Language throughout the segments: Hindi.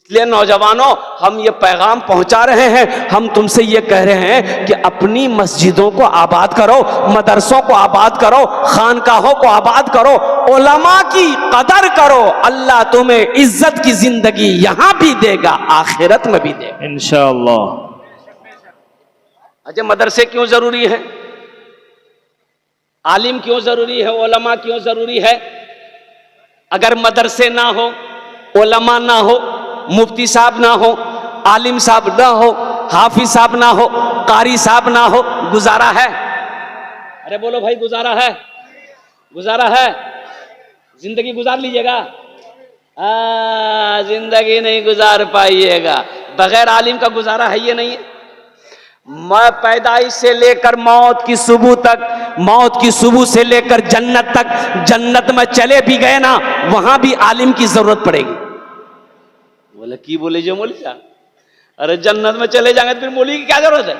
इसलिए नौजवानों, हम ये पैगाम पहुंचा रहे हैं, हम तुमसे ये कह रहे हैं कि अपनी मस्जिदों को आबाद करो, मदरसों को आबाद करो, खानकाहों को आबाद करो, उलमा की कदर करो। अल्लाह तुम्हें इज्जत की जिंदगी यहां भी देगा, आखिरत में भी देगा इंशाअल्लाह। अच्छा, मदरसे क्यों जरूरी है, आलिम क्यों जरूरी है, उलमा क्यों जरूरी है? अगर मदरसे ना हो, उलमा ना हो, मुफ्ती साहब ना हो, आलिम साहब ना हो, हाफिज साहब ना हो, कारी साहब ना हो, गुजारा है? अरे बोलो भाई, गुजारा है? गुजारा है? जिंदगी गुजार लीजिएगा? जिंदगी नहीं गुजार पाइएगा। बगैर आलिम का गुजारा है ये नहीं है। मैं पैदाइश से लेकर मौत की सुबह तक, मौत की सुबह से लेकर जन्नत तक, जन्नत में चले भी गए ना, वहां भी आलिम की जरूरत पड़ेगी। बोले की बोले जो मौली साहब, अरे जन्नत में चले जाएंगे तो फिर मौली की क्या जरूरत है?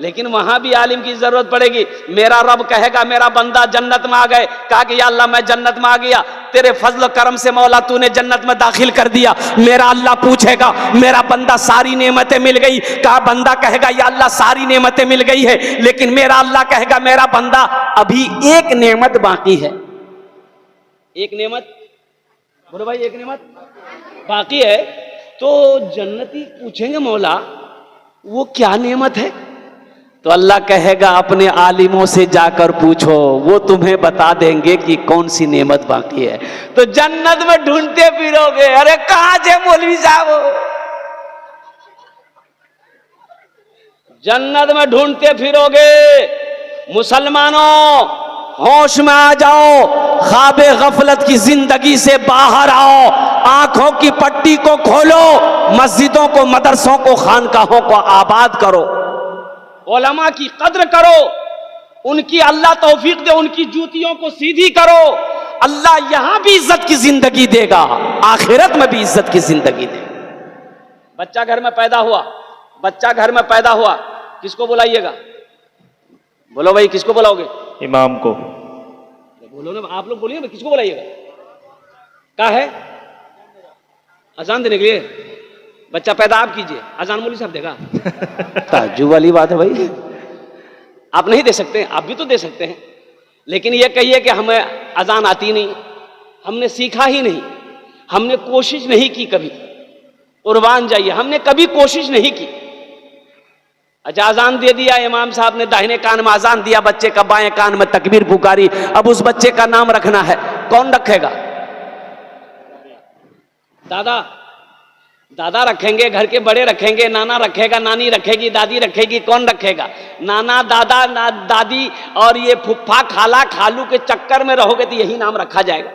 लेकिन वहां भी आलिम की जरूरत पड़ेगी। मेरा रब कहेगा मेरा बंदा जन्नत में आ गए, कहा कि या अल्लाह मैं जन्नत में आ गया, तेरे फजल करम से मौला तूने जन्नत में दाखिल कर दिया। मेरा अल्लाह पूछेगा मेरा बंदा सारी नेमतें मिल गई, कहा बंदा कहेगा या अल्लाह सारी नेमतें मिल गई है, लेकिन मेरा अल्लाह कहेगा मेरा बंदा अभी एक नेमत बाकी है। एक नेमत, बोलो भाई, एक नेमत बाकी है। तो जन्नती पूछेंगे मौला वो क्या नेमत है? तो अल्लाह कहेगा अपने आलिमों से जाकर पूछो, वो तुम्हें बता देंगे कि कौन सी नेमत बाकी है। तो जन्नत में ढूंढते फिरोगे, अरे कहां जे मौलवी साहब, जन्नत में ढूंढते फिरोगे। मुसलमानों, होश में आ जाओ, ख्वाबे गफलत की जिंदगी से बाहर आओ, आंखों की पट्टी को खोलो, मस्जिदों को, मदरसों को, खानकाहों को आबाद करो, उलमा की कद्र करो, उनकी अल्लाह तौफीक दे, उनकी जूतियों को सीधी करो। अल्लाह यहां भी इज्जत की जिंदगी देगा, आखिरत में भी इज्जत की जिंदगी देगा। बच्चा घर में पैदा हुआ, बच्चा घर में पैदा हुआ, किसको बुलाइएगा? बोलो भाई, किसको बुलाओगे? इमाम को। बोलो ना, आप लोग बोलिए, किसको बुलाइएगा? क्या है? अजान देने के लिए बच्चा पैदा आप कीजिए, अजान मौलवी साहब देगा? ताज्जुब वाली बात है भाई। आप नहीं दे सकते, आप भी तो दे सकते हैं, लेकिन ये कहिए कि हमें अजान आती नहीं, हमने सीखा ही नहीं, हमने कोशिश नहीं की कभी। कुर्बान जाइए, हमने कभी कोशिश नहीं की। अच्छा, अजान दे दिया, इमाम साहब ने दाहिने कान में अजान दिया, बच्चे का बाएं कान में तकबीर पुकारी। अब उस बच्चे का नाम रखना है, कौन रखेगा? दादा, दादा रखेंगे, घर के बड़े रखेंगे, नाना रखेगा, नानी रखेगी, दादी रखेगी, कौन रखेगा? नाना, दादा, दादी और ये फुफ्फा, खाला, खालू के चक्कर में रहोगे तो यही नाम रखा जाएगा।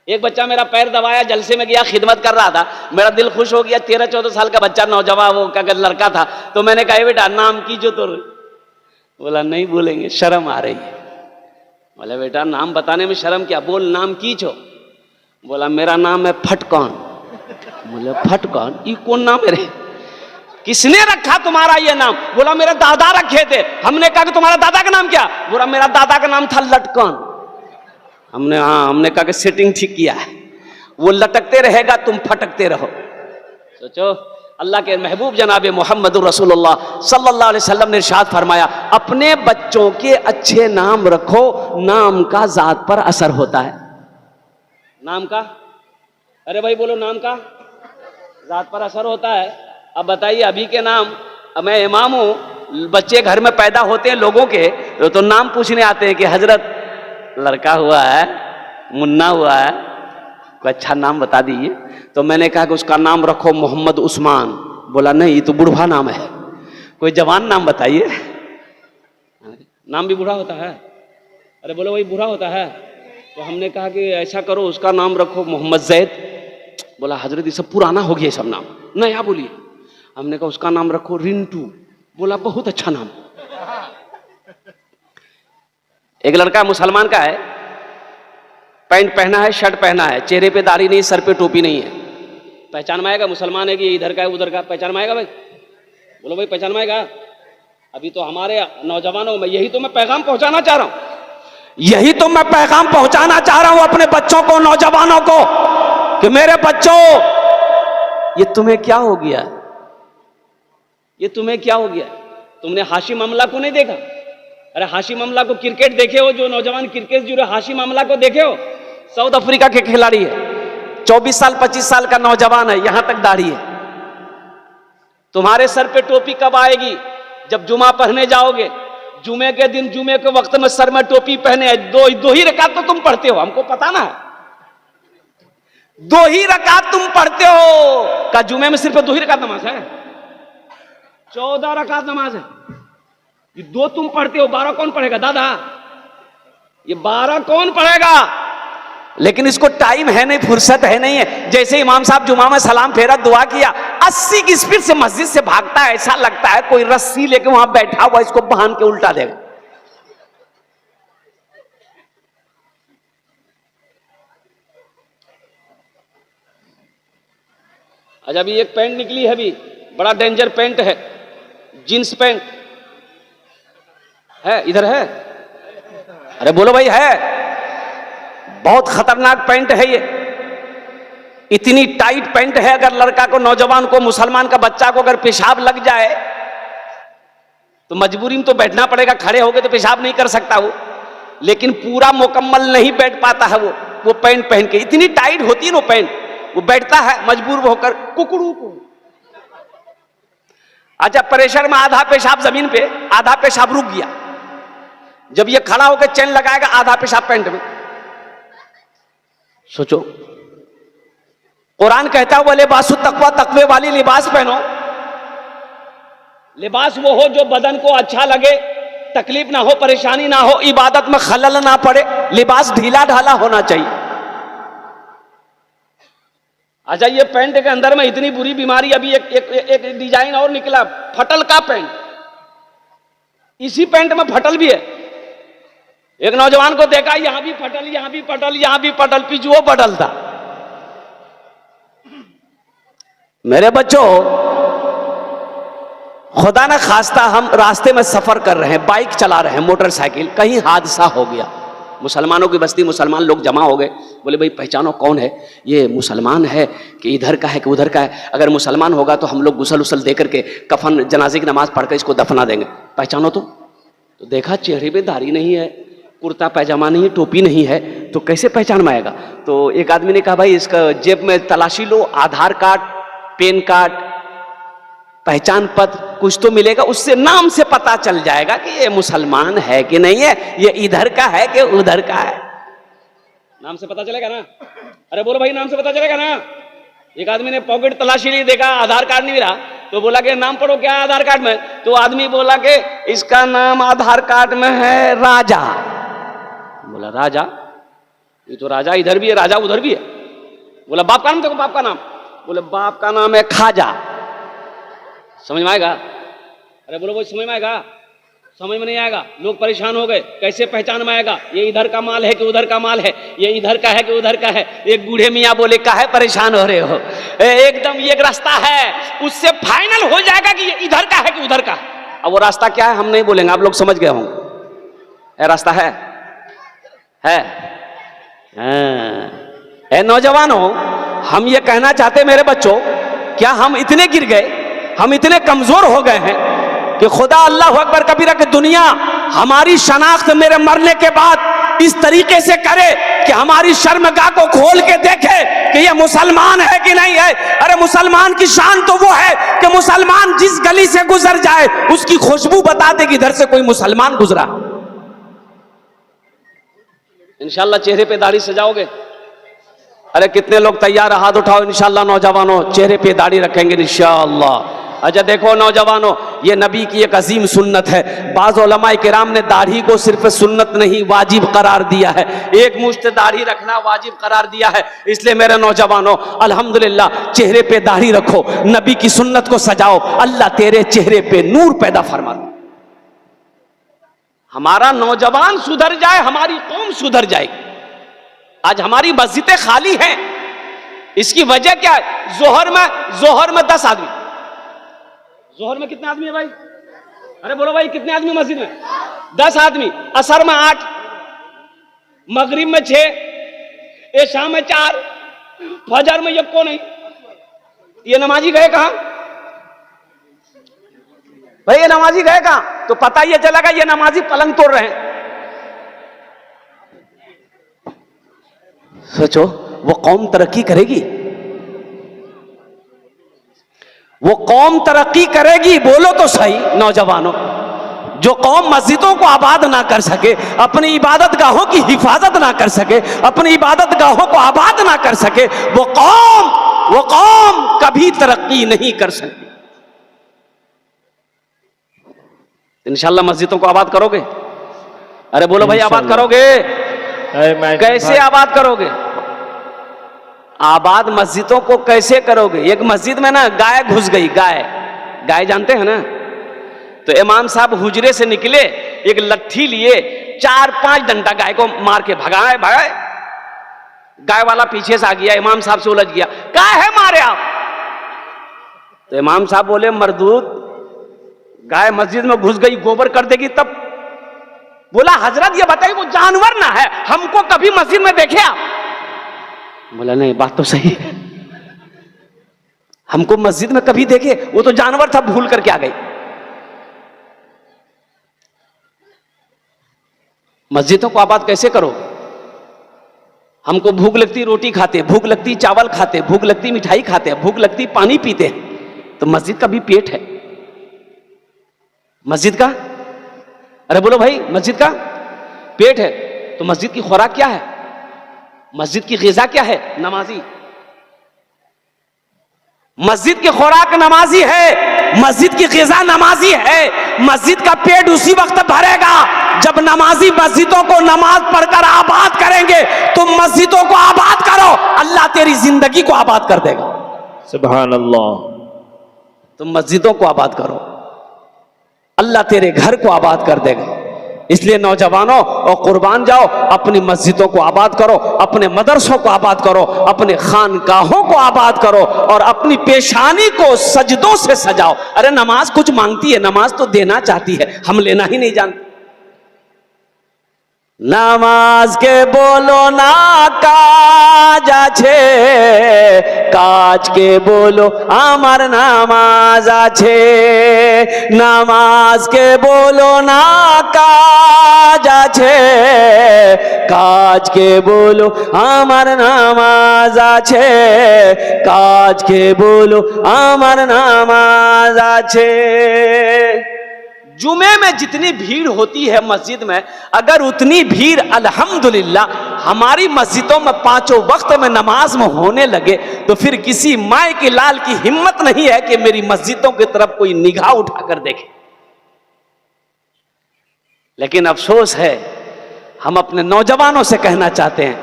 एक बच्चा मेरा पैर दबाया, जलसे में गया, खिदमत कर रहा था, मेरा दिल खुश हो गया। 13-14 साल का बच्चा, नौजवान, वो क्या लड़का था। तो मैंने कहा बेटा नाम कीजिए, तो बोला नहीं बोलेंगे, शर्म आ रही है। बोला बेटा नाम बताने में शर्म क्या, बोल नाम कीजो। बोला मेरा नाम है फटकौन। बोले फटकौन, ये कौन नाम है रे? किसने रखा तुम्हारा ये नाम? बोला मेरे दादा रखे थे। हमने कहा कि तुम्हारा दादा का नाम क्या? बोला मेरा दादा का नाम था लटकन। हमने कहा कि सेटिंग ठीक किया है, वो लटकते रहेगा, तुम फटकते रहो। सोचो, अल्लाह के महबूब जनाब मोहम्मद रसूलुल्लाह सल्लल्लाहु अलैहि वसल्लम ने इरशाद फरमाया, अपने बच्चों के अच्छे नाम रखो, नाम का जात पर असर होता है। नाम का, अरे भाई बोलो, नाम का जात पर असर होता है। अब बताइए, अभी के नाम, मैं इमाम हूँ, बच्चे घर में पैदा होते हैं लोगों के, तो नाम पूछने आते हैं कि हजरत लड़का हुआ है, मुन्ना हुआ है, कोई अच्छा नाम बता दीजिए। तो मैंने कहा कि उसका नाम रखो मोहम्मद उस्मान। बोला नहीं, ये तो बुढ़वा नाम है, कोई जवान नाम बताइए। नाम भी बूढ़ा होता है? अरे बोलो भाई, बूढ़ा होता है। तो हमने कहा कि ऐसा करो, उसका नाम रखो मोहम्मद जैद। बोला हजरत ये सब पुराना हो गया, सब नाम नया बोलिए। हमने कहा उसका नाम रखो रिंटू। बोला बहुत अच्छा नाम। एक लड़का मुसलमान का है, पैंट पहना है, शर्ट पहना है, चेहरे पे दाढ़ी नहीं, सर पे टोपी नहीं है, पहचान में आएगा मुसलमान है कि इधर का है उधर का? पहचान में आएगा भाई? बोलो भाई, पहचान में आएगा? अभी तो हमारे नौजवानों में यही तो मैं पैगाम पहुंचाना चाह रहा हूं, यही तो मैं पैगाम पहुंचाना चाह रहा हूं अपने बच्चों को, नौजवानों को, कि मेरे बच्चों ये तुम्हें क्या हो गया, ये तुम्हें क्या हो गया? तुमने हाशिम अमला को नहीं देखा? अरे हाशिम अमला को क्रिकेट देखे हो? जो नौजवान क्रिकेट जो हाशिम अमला को देखे हो? साउथ अफ्रीका के खिलाड़ी है, 24 साल 25 साल का नौजवान है, यहां तक दाढ़ी है। तुम्हारे सर पे टोपी कब आएगी? जब जुमा पढ़ने जाओगे, जुमे के दिन जुमे के वक्त में सर में टोपी पहने। दो ही रकात तो तुम पढ़ते हो, हमको पता ना, 2 ही रकात तुम पढ़ते हो। का जुमे में सिर्फ 2 ही रकात नमाज है? 14 रकात नमाज है, ये 2 तुम पढ़ते हो, 12 कौन पढ़ेगा दादा? ये 12 कौन पढ़ेगा? लेकिन इसको टाइम है नहीं, फुर्सत है नहीं है। जैसे इमाम साहब जुमा में सलाम फेरा दुआ किया, 80 की स्पीड से मस्जिद से भागता है, ऐसा लगता है कोई रस्सी लेके वहां बैठा हुआ इसको बांध के उल्टा देगा। अच्छा, अभी एक पैंट निकली है, अभी बड़ा डेंजर पैंट है, जींस पैंट है, इधर है? अरे बोलो भाई, है? बहुत खतरनाक पैंट है ये, इतनी टाइट पैंट है, अगर लड़का को, नौजवान को, मुसलमान का बच्चा को अगर पेशाब लग जाए तो मजबूरी में तो बैठना पड़ेगा, खड़े हो गए तो पेशाब नहीं कर सकता वो, लेकिन पूरा मुकम्मल नहीं बैठ पाता है वो पैंट पहन के, इतनी टाइट होती है वो पैंट, वो बैठता है मजबूर होकर कुकड़ू को। अच्छा, प्रेशर में आधा पेशाब जमीन पे, आधा पेशाब रुक गया, जब ये खड़ा होकर चैन लगाएगा आधा पेशाब पैंट में। सोचो, कुरान कहता है लिबासु तकवा, तकवे वाली लिबास पहनो। लिबास वो हो जो बदन को अच्छा लगे, तकलीफ ना हो, परेशानी ना हो, इबादत में खलल ना पड़े, लिबास ढीला ढाला होना चाहिए। अच्छा, ये पैंट के अंदर में इतनी बुरी बीमारी, अभी एक डिजाइन और निकला, फटल का पैंट, इसी पैंट में फटल भी है। एक नौजवान को देखा, यहां भी फटल, यहां भी फटल, यहां भी फटल, पिछुओ फटल था। मेरे बच्चों, खुदा न खास्ता हम रास्ते में सफर कर रहे हैं, बाइक चला रहे हैं, मोटरसाइकिल, कहीं हादसा हो गया, मुसलमानों की बस्ती, मुसलमान लोग जमा हो गए, बोले भाई पहचानो कौन है ये, मुसलमान है कि इधर का है कि उधर का है? अगर मुसलमान होगा तो हम लोग गुसल उसल दे करके कफन जनाजे की नमाज पढ़कर इसको दफना देंगे, पहचानो। तो देखा चेहरे पे दाढ़ी नहीं है, कुर्ता पैजामा नहीं है, टोपी नहीं है, तो कैसे पहचान में आएगा? तो एक आदमी ने कहा भाई इसका जेब में तलाशी लो, आधार कार्ड, पैन कार्ड, पहचान पत्र कुछ तो मिलेगा, उससे नाम से पता चल जाएगा कि ये मुसलमान है कि नहीं है, ये इधर का है कि उधर का है। नाम से पता चलेगा ना? अरे बोलो भाई, नाम से पता चलेगा ना? एक आदमी ने पॉकेट तलाशी ली, देखा आधार कार्ड नहीं मिला, तो बोला कि नाम पढ़ो, क्या है आधार कार्ड में? तो आदमी बोला कि इसका नाम आधार कार्ड में है राजा। बोला राजा? ये तो राजा इधर भी है, राजा उधर भी है। बोला बाप का नाम देखो, बाप का नाम। बोले बाप का नाम है खाजा। समझ में आएगा? अरे बोलो भाई, समझ में आएगा? समझ में नहीं आएगा, लोग परेशान हो गए, कैसे पहचान में आएगा ये इधर का माल है कि उधर का माल है, ये इधर का है कि उधर का है? एक बूढ़े मियाँ बोले काहे परेशान हो रहे हो, एकदम ये रास्ता है, उससे फाइनल हो जाएगा कि ये इधर का है कि उधर का। अब वो रास्ता क्या है हम नहीं बोलेंगे, आप लोग समझ गए होंगे। रास्ता है नौजवानों, हम ये कहना चाहते मेरे बच्चों, क्या हम इतने गिर गए, हम इतने कमजोर हो गए हैं कि खुदा अल्लाह अकबर कबीरा की दुनिया हमारी शनाख्त मेरे मरने के बाद इस तरीके से करे कि हमारी शर्मगाह को खोल के देखे कि ये मुसलमान है कि नहीं है। अरे मुसलमान की शान तो वो है कि मुसलमान जिस गली से गुजर जाए उसकी खुशबू बता दे कि इधर से कोई मुसलमान गुजरा। इंशाल्लाह चेहरे पे दाढ़ी सजाओगे? अरे कितने लोग तैयार, हाथ उठाओ। इंशाल्लाह नौजवानों चेहरे पे दाढ़ी रखेंगे इंशाल्लाह। अच्छा देखो नौजवानों, ये नबी की एक अजीम सुन्नत है। बाज़ उलमाए किराम ने दाढ़ी को सिर्फ सुन्नत नहीं वाजिब करार दिया है, एक मुश्त दाढ़ी रखना वाजिब करार दिया है। इसलिए मेरे नौजवानों अल्हम्दुलिल्लाह चेहरे पे दाढ़ी रखो, नबी की सुन्नत को सजाओ, अल्लाह तेरे चेहरे पे नूर पैदा फरमा दे। हमारा नौजवान सुधर जाए, हमारी कौम सुधर जाएगी। आज हमारी मस्जिदें खाली हैं, इसकी वजह क्या है? जोहर में 10 आदमी। जोहर में कितने आदमी है भाई? अरे बोलो भाई, कितने आदमी मस्जिद में? 10 आदमी। असर में 8, मगरिब में 6, इशा में 4, फजर में 1 को नहीं, ये नमाजी गए कहां भाई? ये नमाजी गए कहां? तो पता ये चलेगा ये नमाजी पलंग तोड़ रहे हैं। सोचो, वो कौम तरक्की करेगी? वो कौम तरक्की करेगी? बोलो तो सही नौजवानों। जो कौम मस्जिदों को आबाद ना कर सके, अपनी इबादत गाहों की हिफाजत ना कर सके, अपनी इबादत गाहों को आबाद ना कर सके, वो कौम कभी तरक्की नहीं कर सकती। इंशाल्लाह मस्जिदों को आबाद करोगे? अरे बोलो भाई, आबाद करोगे? कैसे आबाद करोगे? आबाद मस्जिदों को कैसे करोगे? एक मस्जिद में ना गाय घुस गई। गाय जानते हैं ना? तो इमाम साहब हुजरे से निकले, एक लट्ठी लिए, 4-5 डंडा गाय को मार के भगाए। गाय वाला पीछे से आ गया, इमाम साहब से उलझ गया, क्या है मारे आप? तो इमाम साहब बोले, मरदूद, गाय मस्जिद में घुस गई, गोबर कर देगी तब। बोला, हजरत ये बताइए वो जानवर ना है, हमको कभी मस्जिद में देखे आप? बोला, नहीं, बात तो सही है, हमको मस्जिद में कभी देखे? वो तो जानवर था, भूल करके आ गई। मस्जिदों को आबाद कैसे करो? हमको भूख लगती रोटी खाते, भूख लगती चावल खाते, भूख लगती मिठाई खाते, भूख लगती पानी पीते हैं। तो मस्जिद का भी पेट है। मस्जिद का, अरे बोलो भाई, मस्जिद का पेट है। तो मस्जिद की खुराक क्या है? मस्जिद की ग़िज़ा क्या है? नमाजी। मस्जिद की खुराक नमाजी है, मस्जिद की ग़िज़ा नमाजी है। मस्जिद का पेट उसी वक्त भरेगा जब नमाजी मस्जिदों को नमाज पढ़कर आबाद करेंगे। तुम मस्जिदों को आबाद करो, अल्लाह तेरी जिंदगी को आबाद कर देगा। सुभान अल्लाह। तुम मस्जिदों को आबाद करो, अल्लाह तेरे घर को आबाद कर देगा। इसलिए नौजवानों, और कुर्बान जाओ, अपनी मस्जिदों को आबाद करो, अपने मदरसों को आबाद करो, अपने खानकाहों को आबाद करो, और अपनी पेशानी को सजदों से सजाओ। अरे नमाज कुछ मांगती है, नमाज तो देना चाहती है, हम लेना ही नहीं जानते। नामाज के बोलो ना काज आछे, काज के बोलो आमार नामाज आछे। नामाज के बोलो ना काज आछे, काज के बोलो आमार नामाज आछे, काज के बोलो आमार नामाज आछे। जुमे में जितनी भीड़ होती है मस्जिद में, अगर उतनी भीड़ अल्हम्दुलिल्लाह हमारी मस्जिदों में 5 वक्त में नमाज में होने लगे, तो फिर किसी माए की लाल की हिम्मत नहीं है कि मेरी मस्जिदों की तरफ कोई निगाह उठाकर देखे। लेकिन अफसोस है, हम अपने नौजवानों से कहना चाहते हैं,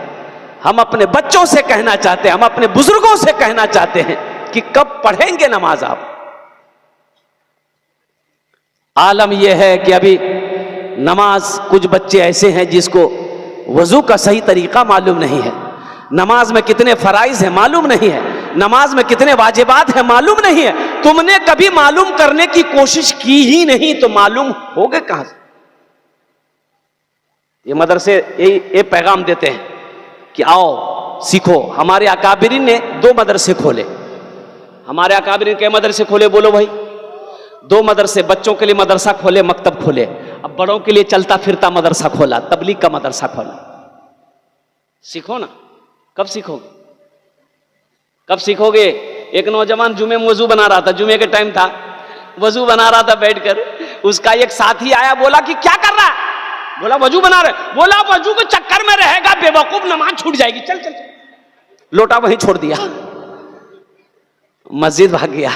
हम अपने बच्चों से कहना चाहते हैं, हम अपने बुजुर्गों से कहना चाहते हैं कि कब पढ़ेंगे नमाज आप? आलम यह है कि अभी नमाज, कुछ बच्चे ऐसे हैं जिसको वजू का सही तरीका मालूम नहीं है, नमाज में कितने फराइज हैं मालूम नहीं है, नमाज में कितने वाजिबात हैं मालूम नहीं है। तुमने कभी मालूम करने की कोशिश की ही नहीं तो मालूम होगे कहां से? ये मदरसे ये पैगाम देते हैं कि आओ सीखो। हमारे अकाबिरीन ने 2 मदरसे खोले। हमारे अकाबिरीन के मदरसे खोले? बोलो भाई, 2 मदरसे, बच्चों के लिए मदरसा खोले, मकतब खोले। अब बड़ों के लिए चलता फिरता मदरसा खोला, तबलीग का मदरसा खोला। सीखो ना, कब सीखोगे? कब सीखोगे? एक नौजवान जुमे में वजू बना रहा था, जुमे के टाइम था, वजू बना रहा था बैठकर, उसका एक साथी आया, बोला कि क्या कर रहा है? बोला वजू बना रहे। बोला वजू के चक्कर में रहेगा बेवकूफ, नमाज छूट जाएगी, चल चल चल। लोटा वहीं छोड़ दिया, मस्जिद भाग गया।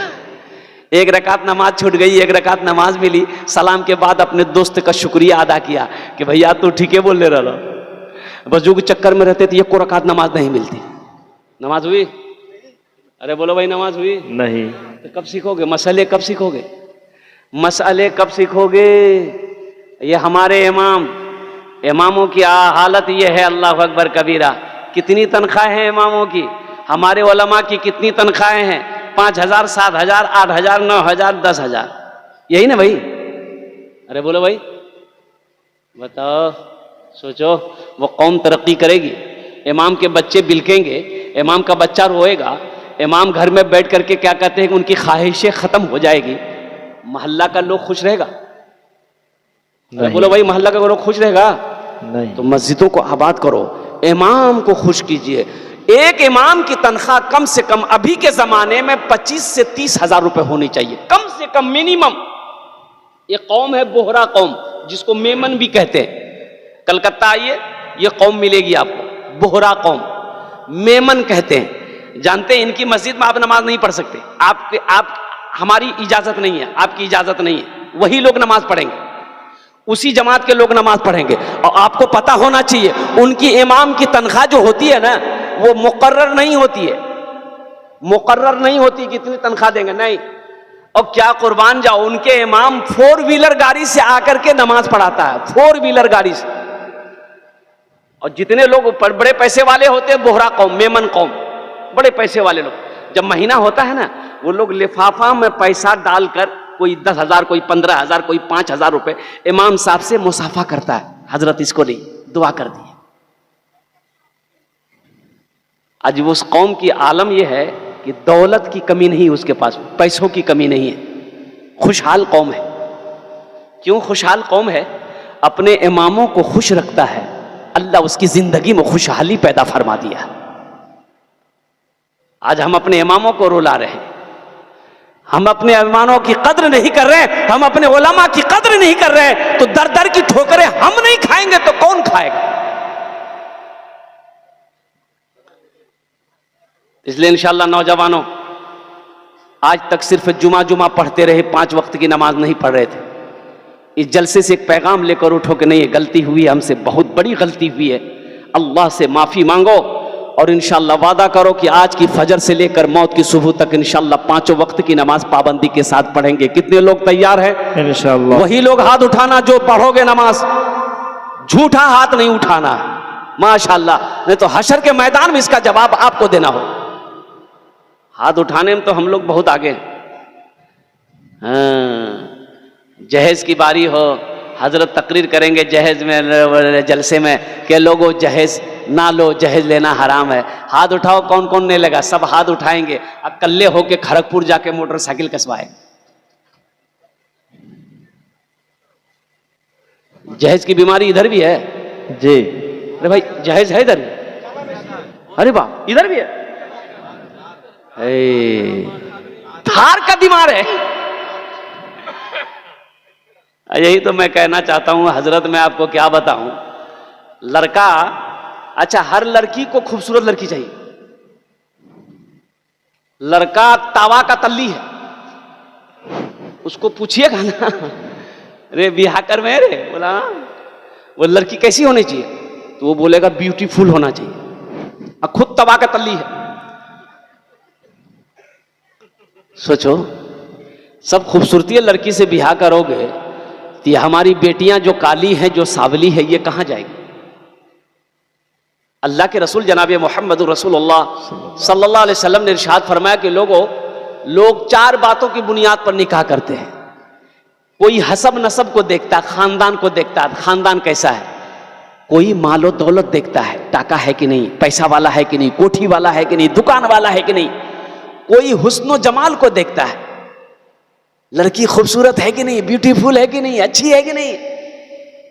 एक रकात नमाज छूट गई, एक रकात नमाज मिली। सलाम के बाद अपने दोस्त का शुक्रिया अदा किया कि भैया तू ठीक है बोल ले रहा, वजू के चक्कर में रहते थे, 1 रकात नमाज नहीं मिलती। नमाज हुई? अरे बोलो भाई, नमाज हुई? नहीं। तो कब सीखोगे मसले? कब सीखोगे मसले? कब सीखोगे? ये हमारे इमामों की हालत ये है, अल्लाह अकबर कबीरा। कितनी तनख्वाहें हैं इमामों की? हमारे उलमा की कितनी तनख्वाहें हैं? 5,000, 7,000, 8,000, 9,000, 10,000, यही ना भाई? अरे बोलो भाई, बताओ, सोचो, वो कौम तरक्की करेगी? इमाम के बच्चे बिलकेंगे, इमाम का बच्चा रोएगा इमाम घर में बैठ करके क्या कहते हैं कि उनकी ख्वाहिशें खत्म हो जाएगी, मोहल्ला का लोग खुश रहेगा? बोलो भाई, मोहल्ला का लोग खुश रहेगा? नहीं। तो मस्जिदों को आबाद करो, इमाम को खुश कीजिए। एक इमाम की तनख्वाह कम से कम अभी के जमाने में 25 से 30 हजार रुपए होनी चाहिए, कम से कम मिनिमम। ये कौम है बोहरा कौम, जिसको मेमन भी कहते हैं। कलकत्ता आइए, ये कौम मिलेगी आपको, बोहरा कौम, मेमन कहते हैं। जानते हैं इनकी मस्जिद में आप नमाज नहीं पढ़ सकते, आप हमारी इजाजत नहीं है, आपकी इजाजत नहीं है। वही लोग नमाज पढ़ेंगे, उसी जमात के लोग नमाज पढ़ेंगे। और आपको पता होना चाहिए उनकी इमाम की तनख्वाह जो होती है ना, वो मुकर्रर नहीं होती है, मुकर्रर नहीं होती कितनी तनख्वाह देंगे, नहीं। और क्या कुर्बान जाओ, उनके इमाम 4 व्हीलर गाड़ी से आकर के नमाज पढ़ाता है, 4 व्हीलर गाड़ी से। और जितने लोग बड़े पैसे वाले होते हैं, बोहरा कौम, मेमन कौम, बड़े पैसे वाले लोग, जब महीना होता है ना, वो लोग लिफाफा में पैसा डालकर, कोई 10,000, कोई 15,000, कोई 5,000 रुपए इमाम साहब से मुसाफा करता है, हजरत इसको नहीं, दुआ कर दी। आज उस कौम की आलम यह है कि दौलत की कमी नहीं, उसके पास पैसों की कमी नहीं है, खुशहाल कौम है। क्यों खुशहाल कौम है? अपने इमामों को खुश रखता है, अल्लाह उसकी जिंदगी में खुशहाली पैदा फरमा दिया। आज हम अपने इमामों को रुला रहे हैं, हम अपने इमामों की कद्र नहीं कर रहे, हम अपने उलमा की कद्र नहीं कर रहे, तो दर दर की ठोकरें हम नहीं खाएंगे तो कौन खाएगा? इसलिए इंशाअल्लाह नौजवानों, आज तक सिर्फ जुमा पढ़ते रहे, 5 वक्त की नमाज नहीं पढ़ रहे थे। इस जलसे से एक पैगाम लेकर उठो कि नहीं, ये गलती हुई है, हमसे बहुत बड़ी गलती हुई है, अल्लाह से माफी मांगो और इंशाअल्लाह वादा करो कि आज की फजर से लेकर मौत की सुबह तक इंशाअल्लाह 5 वक्त की नमाज पाबंदी के साथ पढ़ेंगे। कितने लोग तैयार हैं? इंशाअल्लाह। वही लोग हाथ उठाना जो पढ़ोगे नमाज, झूठा हाथ नहीं उठाना, माशाअल्लाह, नहीं तो हशर के मैदान में इसका जवाब आपको देना हो। हाथ उठाने में तो हम लोग बहुत आगे हैं। जहेज की बारी हो, हजरत तकरीर करेंगे जहेज में, जलसे में, कि लोगों जहेज ना लो, जहेज लेना हराम है। हाथ उठाओ, कौन कौन नहीं लगा, सब हाथ उठाएंगे। अकल्ले होके खड़गपुर जाके मोटरसाइकिल कसवाए। जहेज की बीमारी इधर भी है जी। अरे भाई, जहेज है इधर? अरे वाह, इधर भी है। थार का बीमार है। यही तो मैं कहना चाहता हूं हजरत, मैं आपको क्या बताऊं। लड़का, अच्छा, हर लड़की को खूबसूरत लड़की चाहिए। लड़का तावा का तल्ली है, उसको पूछिएगा ना, रे बिहार कर में रे, बोला वो लड़की कैसी होनी चाहिए, तो वो बोलेगा ब्यूटीफुल होना चाहिए। और खुद तवा का तल्ली है। सोचो, सब खूबसूरती लड़की से बिहार करोगे तो ये हमारी बेटियां जो काली हैं, जो सावली है, ये कहां जाएगी? अल्लाह के रसूल जनाब मोहम्मद रसूलुल्लाह सल्लल्लाहु अलैहि वसल्लम ने इरशाद फरमाया कि लोग 4 बातों की बुनियाद पर निकाह करते हैं। कोई हसब नसब को देखता, खानदान को देखता है, खानदान कैसा है। कोई मालो दौलत देखता है, टाका है कि नहीं, पैसा वाला है कि नहीं, कोठी वाला है कि नहीं, दुकान वाला है कि नहीं। कोई हुस्नो जमाल को देखता है, लड़की खूबसूरत है कि नहीं, ब्यूटीफुल है कि नहीं, अच्छी है कि नहीं।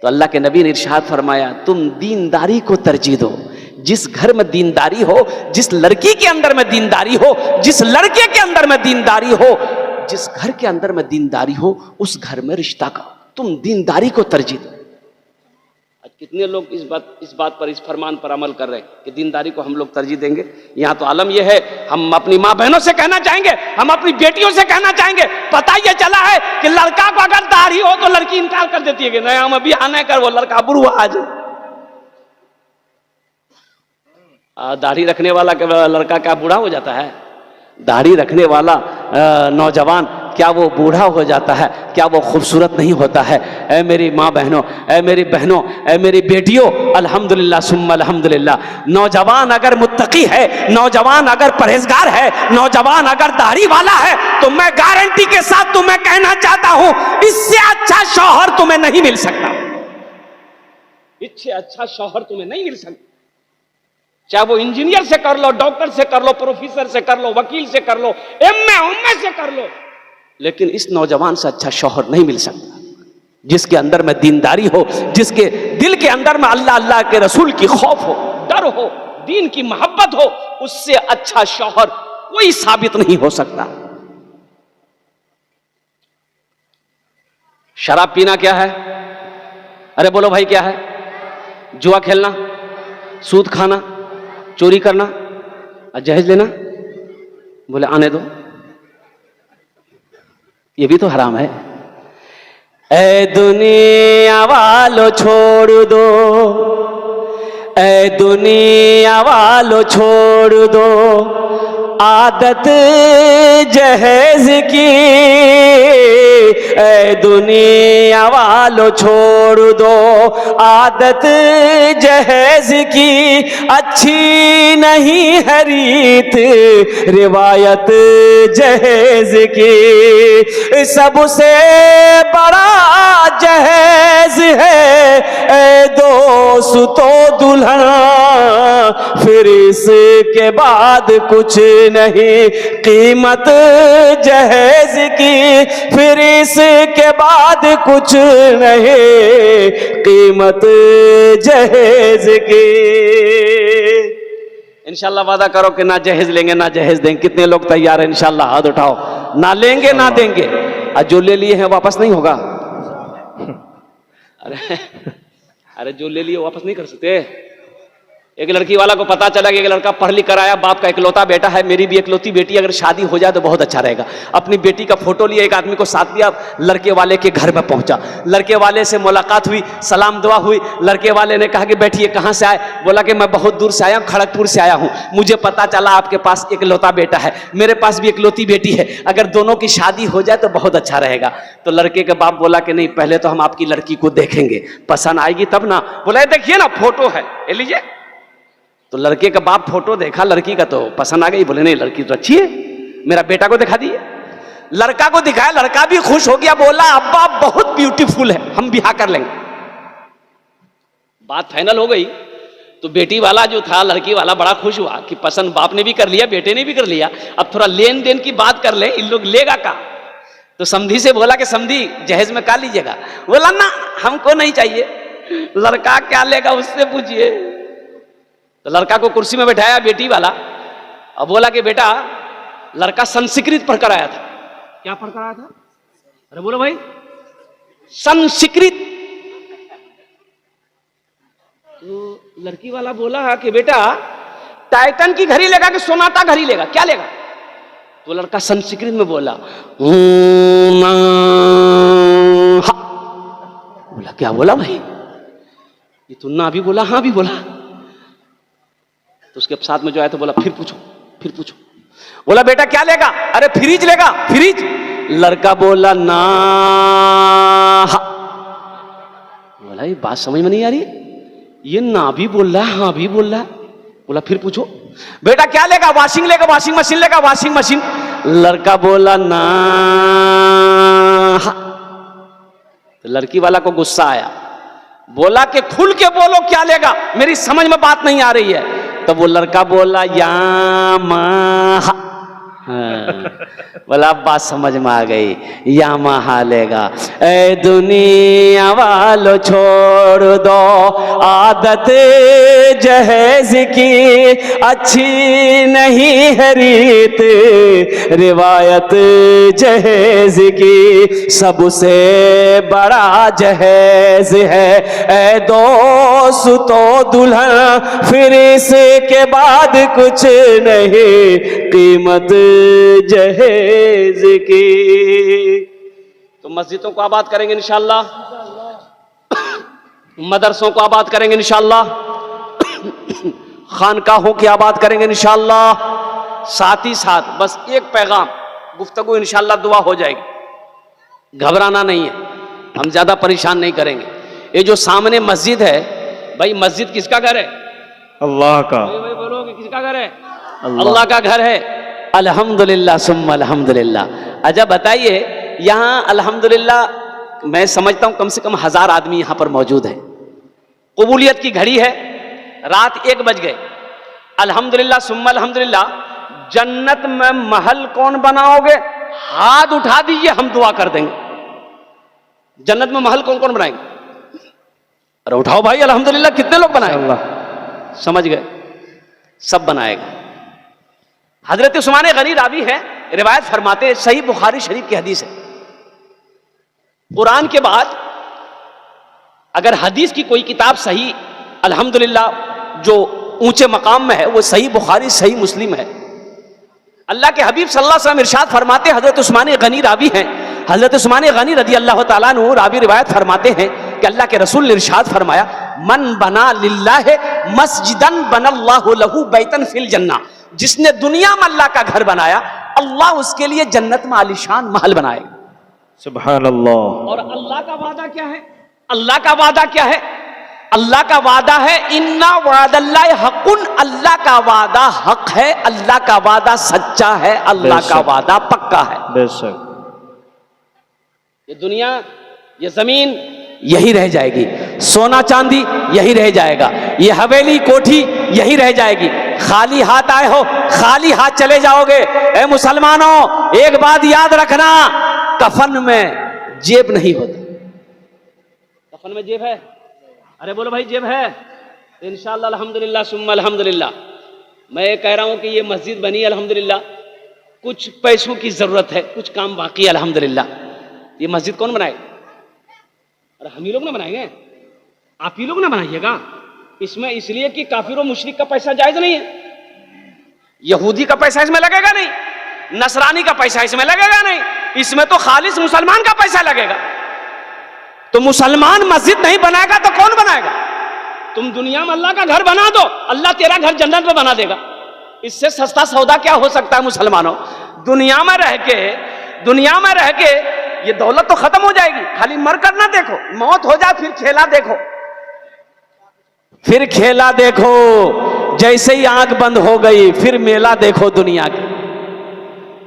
तो अल्लाह के नबी ने इरशाद फरमाया, तुम दीनदारी को तरजीह दो। जिस घर में दीनदारी हो, जिस लड़की के अंदर में दीनदारी हो, जिस लड़के के अंदर में दीनदारी हो, जिस घर के अंदर में दीनदारी हो, उस घर में रिश्ता करो। तुम दीनदारी को तरजीह दो। आज कितने लोग इस बात पर, इस फरमान पर अमल कर रहे हैं कि दीनदारी को हम लोग तरजीह देंगे। यहाँ तो आलम यह है, हम अपनी माँ बहनों से कहना चाहेंगे, हम अपनी बेटियों से कहना चाहेंगे। पता यह चला है कि लड़का को अगर दाढ़ी हो तो लड़की इनकार कर देती है कि नहीं, हम अभी आने कर, वो लड़का बुढ़वा आज। दाढ़ी रखने वाला लड़का क्या बूढ़ा हो जाता है? दाढ़ी रखने वाला नौजवान क्या वो बूढ़ा हो जाता है? क्या वो खूबसूरत नहीं होता है? ऐ मेरी माँ बहनों, ऐ मेरी बहनों, ऐ मेरी बेटियों, अल्हम्दुलिल्लाह सुम्मा अल्हम्दुलिल्लाह। नौजवान अगर मुत्तकी है, नौजवान अगर परहेजगार है, नौजवान अगर दाढ़ी वाला है, तो मैं गारंटी के साथ तुम्हें कहना चाहता हूं, इससे अच्छा शौहर तुम्हें नहीं मिल सकता। इससे अच्छा शौहर तुम्हें नहीं मिल सकता। चाहे वो इंजीनियर से कर लो, डॉक्टर से कर लो, प्रोफेसर से कर लो, वकील से कर लो, एमए से कर लो, लेकिन इस नौजवान से अच्छा शौहर नहीं मिल सकता जिसके अंदर में दीनदारी हो, जिसके दिल के अंदर में अल्लाह अल्लाह के रसूल की खौफ हो, डर हो, दीन की मोहब्बत हो। उससे अच्छा शौहर कोई साबित नहीं हो सकता। शराब पीना क्या है? अरे बोलो भाई क्या है? जुआ खेलना, सूद खाना, चोरी करना और जहेज लेना। बोले आने दो, ये भी तो हराम है। ऐ दुनिया वालों छोड़ दो, ऐ दुनिया वालों छोड़ दो आदत जहेज की, ऐ दुनिया वालों छोड़ दो आदत जहेज की। अच्छी नहीं है रीत रिवायत जहेज की, सबसे बड़ा जहेज है ऐ दोस्तों दुल्हन, फिर इसके बाद कुछ नहीं कीमत जहेज की, फिर इसके बाद कुछ नहीं कीमत जहेज की। इंशाल्लाह वादा करो कि ना जहेज लेंगे ना जहेज देंगे। कितने लोग तैयार हैं? इंशाल्लाह हाथ उठाओ। ना लेंगे ना देंगे, और जो ले लिए हैं वापस नहीं होगा। अरे जो ले लिए वापस नहीं कर सकते। एक लड़की वाला को पता चला कि एक लड़का पढ़ लिख कर आया, बाप का इकलौता बेटा है, मेरी भी इकलौती बेटी, अगर शादी हो जाए तो बहुत अच्छा रहेगा। अपनी बेटी का फोटो लिया, एक आदमी को साथ दिया, लड़के वाले के घर में पहुंचा। लड़के वाले से मुलाकात हुई, सलाम दुआ हुई। लड़के वाले ने कहा कि बैठिए, कहाँ से आए? बोला कि मैं बहुत दूर से आया हूँ, खड़गपुर से आया हूँ। मुझे पता चला आपके पास इकलौता बेटा है, मेरे पास भी इकलौती बेटी है, अगर दोनों की शादी हो जाए तो बहुत अच्छा रहेगा। तो लड़के के बाप बोला कि नहीं, पहले तो हम आपकी लड़की को देखेंगे, पसंद आएगी तब ना। बोला देखिए ना फोटो है, ले लीजिए। तो लड़के का बाप फोटो देखा लड़की का, तो पसंद आ गई। बोले नहीं लड़की तो अच्छी है, मेरा बेटा को दिखा दिए। लड़का को दिखाया, लड़का भी खुश हो गया, बोला अब्बा बहुत ब्यूटीफुल है, हम ब्याह कर लेंगे। बात फाइनल हो गई। तो बेटी वाला जो था, लड़की वाला बड़ा खुश हुआ कि पसंद बाप ने भी कर लिया, बेटे ने भी कर लिया, अब थोड़ा लेन देन की बात कर ले, इन लोग लेगा का। तो समधी से बोला कि समधी जहेज में का लीजिएगा? बोला ना हमको नहीं चाहिए। लड़का क्या लेगा उससे पूछिए। तो लड़का को कुर्सी में बैठाया बेटी वाला और बोला कि बेटा, लड़का संस्कृत पढ़कर आया था। क्या पढ़कर आया था? अरे बोलो भाई, संस्कृत। तो लड़की वाला बोला कि बेटा टाइटन की घड़ी लेगा कि सोनाटा घड़ी लेगा, क्या लेगा? तो लड़का संस्कृत में बोला बोला क्या बोला भाई? ये तू ना भी बोला हाँ भी बोला। तो उसके साथ में जो आया तो बोला फिर पूछो, फिर पूछो। बोला बेटा क्या लेगा? अरे फ्रिज लेगा, फ्रिज। लड़का बोला ना। बोला ये बात समझ में नहीं आ रही, ये ना भी बोल रहा है हाँ भी बोल रहा है। बोला फिर पूछो। बेटा क्या लेगा? वॉशिंग लेगा, वॉशिंग मशीन लेगा, वॉशिंग मशीन। लड़का बोला ना। तो लड़की वाला को गुस्सा आया, बोला कि खुल के बोलो क्या लेगा, मेरी समझ में बात नहीं आ रही है। तो वो लड़का बोला यामाहा। बोला अब बात समझ में आ गई, यामाहा लेगा। ऐ दुनिया वालों छोड़ दो आदत जहेज की, अच्छी नहीं है रीत रिवायत जहेज की, सबसे बड़ा जहेज है ऐ दोस्तों दुल्हन, फिर इसके बाद कुछ नहीं कीमत जहेज की। तो मस्जिदों को आबाद करेंगे इंशाअल्लाह, मदरसों को आबाद करेंगे इंशाअल्लाह, खानकाहों की आबाद करेंगे इंशाअल्लाह। साथ ही साथ बस एक पैगाम, गुफ्तगू इंशाअल्लाह दुआ हो जाएगी, घबराना नहीं है, हम ज्यादा परेशान नहीं करेंगे। ये जो सामने मस्जिद है भाई, मस्जिद किसका घर है? अल्लाह का। भाई बोलो कि किसका घर है? अल्लाह का घर है। अल्हम्दुलिल्लाह सुम्मा अल्हम्दुलिल्लाह। अच्छा बताइए, यहाँ अल्हम्दुलिल्लाह मैं समझता हूँ कम से कम 1000 आदमी यहाँ पर मौजूद है। कबूलियत की घड़ी है, रात 1 बज गए, अल्हम्दुलिल्लाह सुम्मा अल्हम्दुलिल्लाह, जन्नत में महल कौन बनाओगे? हाथ उठा दीजिए, हम दुआ कर देंगे। जन्नत में महल कौन कौन बनाएंगे? अरे उठाओ भाई, अल्हम्दुलिल्लाह। कितने लोग बनाएंगे? समझ गए, सब बनाएगा। हजरत उस्मान गनी रावी है, रिवायत फरमाते, सही बुखारी शरीफ की हदीस है, कुरान के बाद अगर हदीस की कोई किताब सही अल्हम्दुलिल्लाह जो ऊंचे मकाम में है, वो सही बुखारी सही मुस्लिम है। अल्लाह के हबीब सल्लल्लाहु अलैहि वसल्लम इरशाद फरमाते, हजरत उस्मान गनी रावी हैं, हजरत उस्मान गनी रदी अल्लाह तआला अन्हु रावी रिवायत फरमाते हैं कि अल्लाह के रसूल ने इरशाद फरमाया, मन बना लिल्लाह मस्जिदन बनल्लाहु लहू बैतन फिल जन्ना, जिसने दुनिया में अल्लाह का घर बनाया, अल्लाह उसके लिए जन्नत में आलीशान महल बनाएगा। सुभान अल्लाह। और अल्लाह का वादा क्या है? अल्लाह का वादा क्या है? अल्लाह का वादा है, इन्ना वादल्लाहि हक़्क़ुन, अल्लाह का वादा हक है, अल्लाह का वादा सच्चा है, अल्लाह का वादा पक्का है। बेशक। ये दुनिया, ये जमीन यही रह जाएगी, सोना चांदी यही रह जाएगा, ये हवेली कोठी यही रह जाएगी। खाली हाथ आए हो, खाली हाथ चले जाओगे। ए मुसलमानों, एक बात याद रखना, कफन में जेब नहीं होता। कफन में जेब है? अरे बोलो भाई, जेब है? इंशाअल्लाह अल्हम्दुलिल्लाह सुम्मा अल्हम्दुलिल्लाह। मैं कह रहा हूं कि ये मस्जिद बनी अल्हम्दुलिल्लाह, कुछ पैसों की जरूरत है, कुछ काम बाकी है अल्हम्दुलिल्लाह। ये मस्जिद कौन बनाएगा? अरे हम ही लोग ना बनाएंगे, आप ही लोग ना बनाइएगा। इसमें इसलिए कि काफिर और मुशरिक का पैसा जायज नहीं है, यहूदी का पैसा इसमें लगेगा नहीं, नसरानी का पैसा इसमें लगेगा नहीं, इसमें तो खालिस मुसलमान का पैसा लगेगा। तो मुसलमान मस्जिद नहीं बनाएगा तो कौन बनाएगा? तुम दुनिया में अल्लाह का घर बना दो, अल्लाह तेरा घर जन्नत में बना देगा। इससे सस्ता सौदा क्या हो सकता है मुसलमानों? दुनिया में रह के ये दौलत तो खत्म हो जाएगी, खाली मर कर ना देखो, मौत हो जाए फिर खेला देखो, जैसे ही आंख बंद हो गई फिर मेला देखो दुनिया के।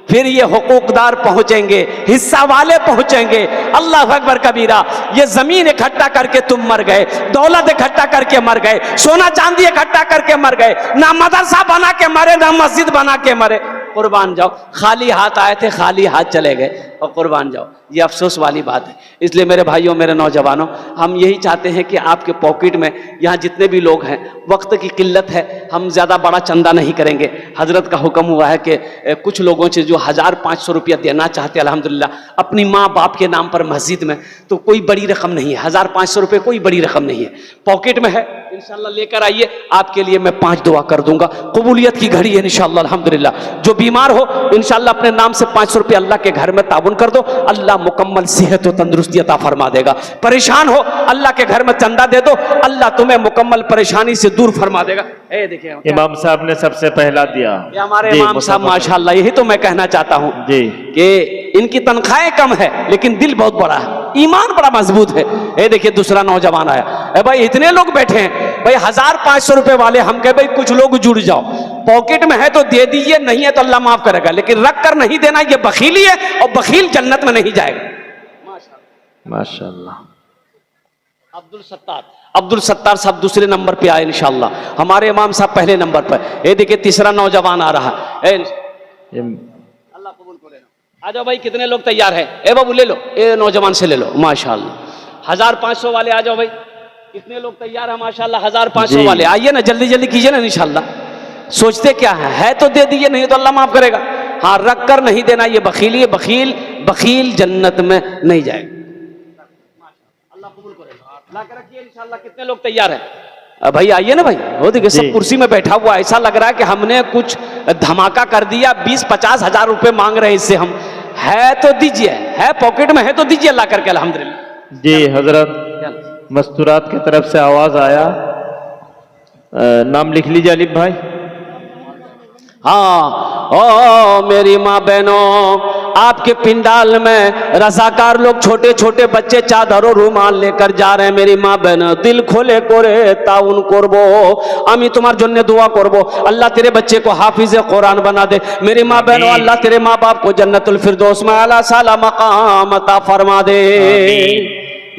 फिर ये हुकूकदार पहुंचेंगे, हिस्सा वाले पहुंचेंगे। अल्लाह अकबर कबीरा। ये जमीन इकट्ठा करके तुम मर गए, दौलत इकट्ठा करके मर गए, सोना चांदी इकट्ठा करके मर गए, ना मदरसा बना के मरे, ना मस्जिद बना के मरे। कुर्बान जाओ, खाली हाथ आए थे, खाली हाथ चले गए, और कुर्बान जाओ। ये अफसोस वाली बात है। इसलिए मेरे भाइयों, मेरे नौजवानों, हम यही चाहते हैं कि आपके पॉकेट में, यहाँ जितने भी लोग हैं, वक्त की किल्लत है, हम ज़्यादा बड़ा चंदा नहीं करेंगे। हजरत का हुक्म हुआ है कि कुछ लोगों से जो 1500 रुपया देना चाहते हैं अल्हम्दुलिल्लाह अपनी माँ बाप के नाम पर मस्जिद में, तो कोई बड़ी रकम नहीं है, 1500 रुपये कोई बड़ी रकम नहीं है, पॉकेट में है, इंशाल्लाह लेकर आइए। आपके लिए मैं 5 दुआ कर दूंगा, कबूलियत की घड़ी है इंशाल्लाह अल्हम्दुलिल्लाह। जो बीमार हो इंशाल्लाह अपने नाम से 500 रुपये अल्लाह के घर में ताउन कर दो, अल्लाह मुकम्मल सेहत और तंदुरुस्ती अता फरमा देगा। परेशान हो, अल्लाह के घर में चंदा दे दो, अल्लाह तुम्हें मुकम्मल परेशानी से दूर फरमा देगा। देखिए इमाम साहब ने सबसे पहला दिया, हमारे इमाम साहब माशाअल्लाह। यही तो मैं कहना चाहता हूँ कि इनकी तनख्वाहें कम है लेकिन दिल बहुत बड़ा है, ईमान बड़ा मजबूत है। देखिए दूसरा नौजवान आया। भाई इतने लोग बैठे हैं भाई, 1500 रुपए वाले, हम कहे भाई कुछ लोग जुड़ जाओ, पॉकेट में है तो दे दीजिए, नहीं है तो अल्लाह माफ करेगा, लेकिन रख कर नहीं देना, ये बखीली है, और बखील जन्नत में नहीं जाएगा। माशाअल्लाह। अब्दुल सत्तार साहब दूसरे नंबर पे आए इंशाअल्लाह, हमारे इमाम साहब पहले नंबर पर। ये देखिए तीसरा नौजवान आ रहा है, अल्लाह कबूल करे। आ जाओ भाई, कितने लोग तैयार हैं? ए बाबू ले लो, ए नौजवान से ले लो माशाअल्लाह। 1500 वाले आ जाओ भाई, कितने लोग तैयार हैं माशाअल्लाह? 1500 वाले आइए ना, जल्दी जल्दी कीजिए ना इंशाअल्लाह। सोचते क्या है तो दे दीजिए, नहीं तो अल्लाह माफ करेगा। हाँ, रख कर नहीं देना, ये बखीली है, बखील जन्नत में नहीं जाएगा। अल्लाह कबूल करेगा, ला के रखिए इंशाअल्लाह। कितने लोग तैयार हैं भाई? आइए ना भाई। वो देखिए सब कुर्सी में बैठा हुआ, ऐसा लग रहा है कि हमने कुछ धमाका कर दिया, 20-50 हजार रुपए मांग रहे हैं इससे हम। है तो दीजिए, है पॉकेट में है तो दीजिए अल्लाह करके अल्हम्दुलिल्लाह। जी हजरत मस्तूरात की तरफ से आवाज आया, नाम लिख लीजिए अलीफ भाई। हाँ, ओ मेरी माँ बहनों, आपके पिंडाल में रजाकार लोग, छोटे छोटे बच्चे चादरों रुमाल लेकर जा रहे हैं। मेरी माँ बहन दिल खोले करे ताउन करबो, आमी तुम्हार जन्ने दुआ करबो, अल्लाह तेरे बच्चे को हाफिज कुरान बना दे। मेरी माँ बहनों, अल्लाह तेरे माँ बाप को जन्नतुल फिरदौस में आला साला मकाम अता फरमा दे।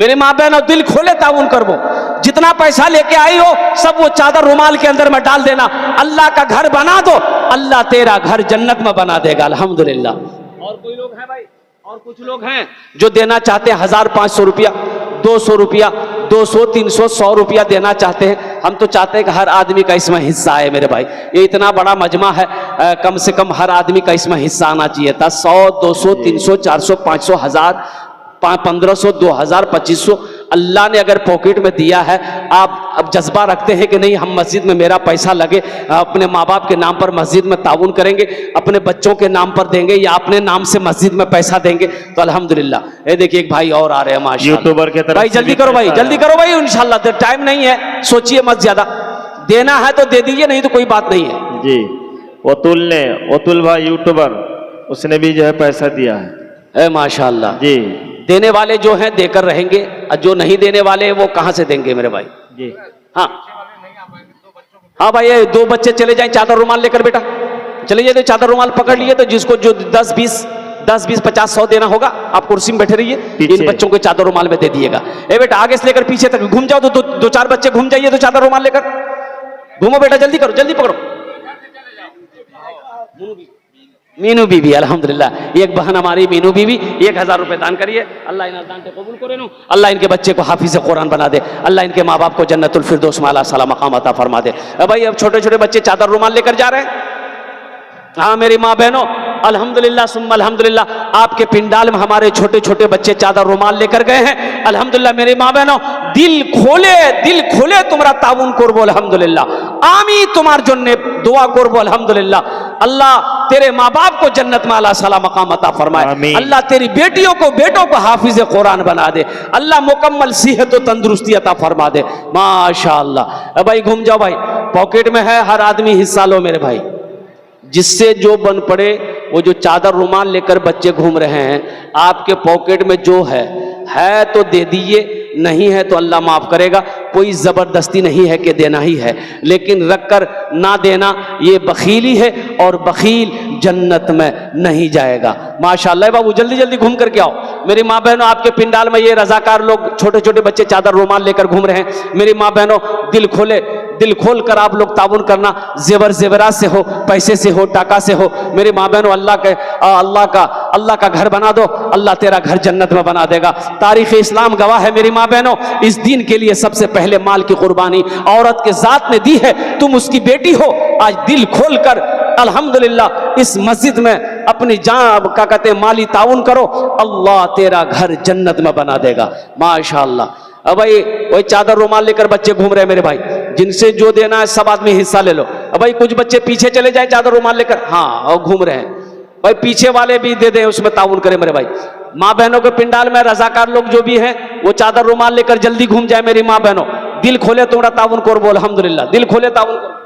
मेरी माँ बहनों दिल खोले ताउन करबो, जितना पैसा लेके आई हो सब वो चादर रुमाल के अंदर में डाल देना। अल्लाह का घर बना दो, अल्लाह तेरा घर जन्नत में बना देगा। अल्हम्दुलिल्लाह। और कोई लोग हैं भाई, और कुछ लोग हैं जो देना चाहते हैं 1500 रुपया, 200 रुपया, 200, 300, 100 रुपया देना चाहते हैं। हम तो चाहते हैं कि हर आदमी का इसमें हिस्सा आए मेरे भाई। ये इतना बड़ा मजमा है, कम से कम हर आदमी का इसमें हिस्सा आना चाहिए था। 100, 200, 300, 400, 500, 1000, 1500, 2000, 2500 अल्लाह ने अगर पॉकेट में दिया है, आप अब जज्बा रखते हैं कि नहीं हम मस्जिद में मेरा पैसा लगे, अपने माँ बाप के नाम पर मस्जिद में ताउन करेंगे, अपने बच्चों के नाम पर देंगे या अपने नाम से मस्जिद में पैसा देंगे, तो अल्हम्दुलिल्लाह। ये देखिए एक भाई और आ रहे हैं माशाल्लाह, यूट्यूबर के तरफ भाई जल्दी करो भाई, जल्दी करो भाई, इंशाल्लाह टाइम नहीं है, सोचिए मत ज्यादा। देना है तो दे दीजिए, नहीं तो कोई बात नहीं है जी। वतुल भाई यूट्यूबर, उसने भी जो है पैसा दिया है माशाल्लाह जी। देने वाले जो हैं देकर रहेंगे, और जो नहीं देने वाले वो कहां से देंगे मेरे भाई जी। हाँ हाँ भाई, ये 2 बच्चे चले जाएं चादर रुमाल लेकर, बेटा चले जाइए, तो चादर रुमाल पकड़ लिए, तो जिसको जो 10, 20, 50, 100 देना होगा, आप कुर्सी में बैठे रहिए, इन बच्चों को चादर रुमाल में दे दिएगा। ए बेटा आगे से लेकर पीछे तक घूम जाओ, तो 2-4 बच्चे घूम जाइए, तो चादर रुमाल लेकर घूमो बेटा, जल्दी करो, जल्दी पकड़ो। मीनू बीबी अल्हम्दुलिल्लाह, एक बहन हमारी मीनू बीबी 1000 रुपए दान करिए। अल्लाह इन दान को कबूल करे नो, अल्लाह इनके बच्चे को हाफिज कुरान बना दे, अल्लाह इनके माँ बाप को जन्नतुल फिरदौस में आला साला मकाम अता फरमा दे। भाई अब छोटे छोटे बच्चे चादर रुमाल लेकर जा रहे हैं। हाँ मेरी माँ बहनों, अल्हम्दुलिल्लाह सुम्मा अल्हम्दुलिल्लाह, आपके पिंडाल में हमारे छोटे छोटे बच्चे चादर रुमाल लेकर गए हैं। अल्हम्दुलिल्लाह मेरी माँ बहनों, दिल खोले तुम्हारा ताउन करबो अल्हम्दुलिल्लाह, आमी तुम्हार जन्ने दुआ करबो अल्हम्दुलिल्लाह। अल्लाह तेरे माँ बाप को जन्नत में आला साला मकाम अता फरमाए, अल्लाह तेरी बेटियों को बेटों को हाफिज कुरान बना दे, अल्लाह मुकम्मल सेहत और तंदुरुस्ती अता फरमा दे माशाअल्लाह। भाई घूम जाओ भाई, पॉकेट में है, हर आदमी हिस्सा लो मेरे भाई, जिससे जो बन पड़े। वो जो चादर रुमाल लेकर बच्चे घूम रहे हैं, आपके पॉकेट में जो है तो दे दीजिए, नहीं है तो अल्लाह माफ करेगा। कोई जबरदस्ती नहीं है कि देना ही है, लेकिन रखकर ना देना ये बखीली है, और बखील जन्नत में नहीं जाएगा माशाअल्लाह। बाबू जल्दी जल्दी घूम करके आओ। मेरी माँ बहनों, आपके पिंडाल में ये रजाकार लोग छोटे छोटे बच्चे चादर रुमाल लेकर घूम रहे हैं। मेरी माँ बहनों, दिल खोल कर आप लोग ताउन करना, जेवरात से हो, पैसे से हो, टाका से हो। मेरी माँ बहनों, अल्लाह का घर बना दो, अल्लाह तेरा घर जन्नत में बना देगा। तारीख इस्लाम गवाह है मेरी माँ बहनों, इस दीन के लिए सबसे पहले माल की कुर्बानी औरत के जात ने दी है। तुम उसकी बेटी हो, आज दिल खोल कर अल्हम्दुलिल्लाह इस मस्जिद में अपनी जान का कहते माली ताउन करो, अल्लाह तेरा घर जन्नत में बना देगा माशाअल्लाह। अब भाई वही चादर रुमाल लेकर बच्चे घूम रहे हैं मेरे भाई, जिनसे जो देना है सब आदमी हिस्सा ले लो। अब भाई कुछ बच्चे पीछे चले जाए चादर रुमाल लेकर, हाँ और घूम रहे हैं भाई, पीछे वाले भी दे दें, उसमें ताउन करें मेरे भाई। माँ बहनों के पिंडाल में रजाकार लोग जो भी हैं, वो चादर रुमाल लेकर जल्दी घूम जाए मेरी माँ बहनों। दिल खोले तुम्हारा ताउन कर बोल अल्हम्दुलिल्लाह, दिल खोले ताउन कर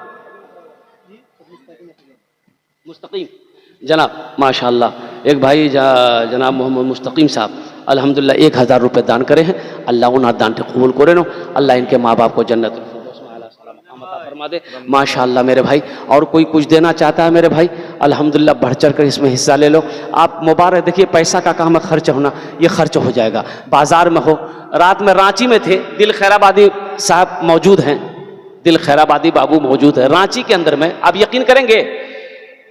मुस्तकीम जनाब माशाअल्लाह। एक भाई जनाब मोहम्मद मुस्तकीम साहब अल्हम्दुलिल्लाह 1000 रुपये दान करे हैं, अल्लाह उन दान के कबूल करे नो, अल्लाह इनके माँ बाप को जन्नत फरमा दे माशाअल्लाह मेरे भाई। और कोई कुछ देना चाहता है मेरे भाई, अल्हम्दुलिल्लाह बढ़ चढ़ कर इसमें हिस्सा ले लो आप। मुबारक, देखिए पैसा का काम है, खर्च होना, ये खर्च हो जाएगा। बाजार में हो, रात में रांची में थे, दिल खैराबादी साहब मौजूद हैं, दिल खैराबादी बाबू मौजूद है रांची के अंदर में। आप यकीन करेंगे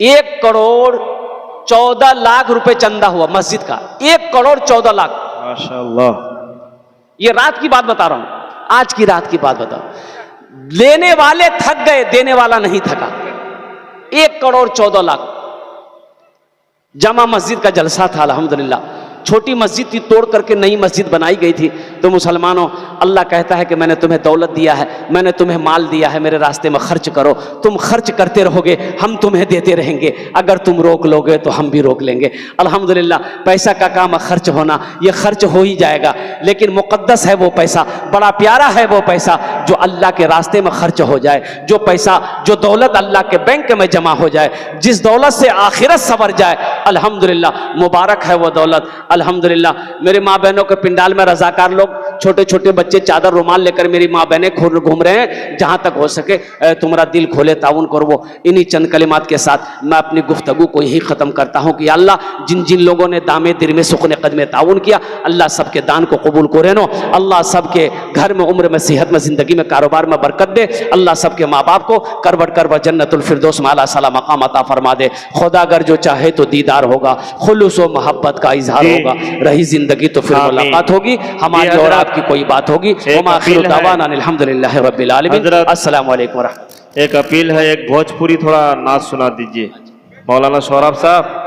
1 करोड़ 14 लाख रुपए चंदा हुआ मस्जिद का, 1 करोड़ 14 लाख माशाअल्लाह। ये रात की बात बता रहा हूं, आज की रात की बात बताओ। लेने वाले थक गए, देने वाला नहीं थका। 1 करोड़ 14 लाख जमा मस्जिद का जलसा था अल्हम्दुलिल्लाह। छोटी मस्जिद थी, तोड़ करके नई मस्जिद बनाई गई थी। तो मुसलमानों, अल्लाह कहता है कि मैंने तुम्हें दौलत दिया है, मैंने तुम्हें माल दिया है, मेरे रास्ते में खर्च करो। तुम खर्च करते रहोगे, हम तुम्हें देते रहेंगे। अगर तुम रोक लोगे तो हम भी रोक लेंगे। अल्हम्दुलिल्लाह पैसा का काम है, खर्च होना, ये खर्च हो ही जाएगा, लेकिन मुक़द्दस है वो पैसा, बड़ा प्यारा है वो पैसा जो अल्लाह के रास्ते में खर्च हो जाए, जो पैसा, जो दौलत अल्लाह के बैंक में जमा हो जाए, जिस दौलत से आखिरत संवर जाए, अल्हम्दुलिल्लाह मुबारक है वो दौलत। अल्हम्दुलिल्लाह मेरे माँ बहनों के पिंडाल में रजाकार लोग छोटे छोटे बच्चे चादर रुमाल लेकर मेरी माँ बहनें घूम रहे हैं। जहां तक हो सके तुम्हारा दिल खोले, ताउन करो। वो इन्हीं चंद कलिमात के साथ मैं अपनी गुफ्तगू को यही खत्म करता हूं कि अल्लाह जिन जिन लोगों ने दामे दिर में सुखने कदमे ताउन किया, अल्लाह सबके दान को कबूल को रहनो। अल्लाह सबके घर में उम्र में सेहत में जिंदगी में कारोबार में बरकत दे। अल्लाह सबके माँ बाप को करबट करबट जन्नतुल फिरदौस में आला साला मकाम अता फरमा दे। खुदा अगर जो चाहे तो दीदार होगा, खुलूस व मोहब्बत का इजहार होगा। रही जिंदगी तो फिर मुलाकात होगी, हमारी और आपकी कोई बात होगी। अल्हम्दुलिल्लाह रब्बिल आलमीन। अस्सलाम वालेकुम। एक अपील है, एक भोजपुरी थोड़ा नाच सुना दीजिए। मौलाना सौरभ साहब।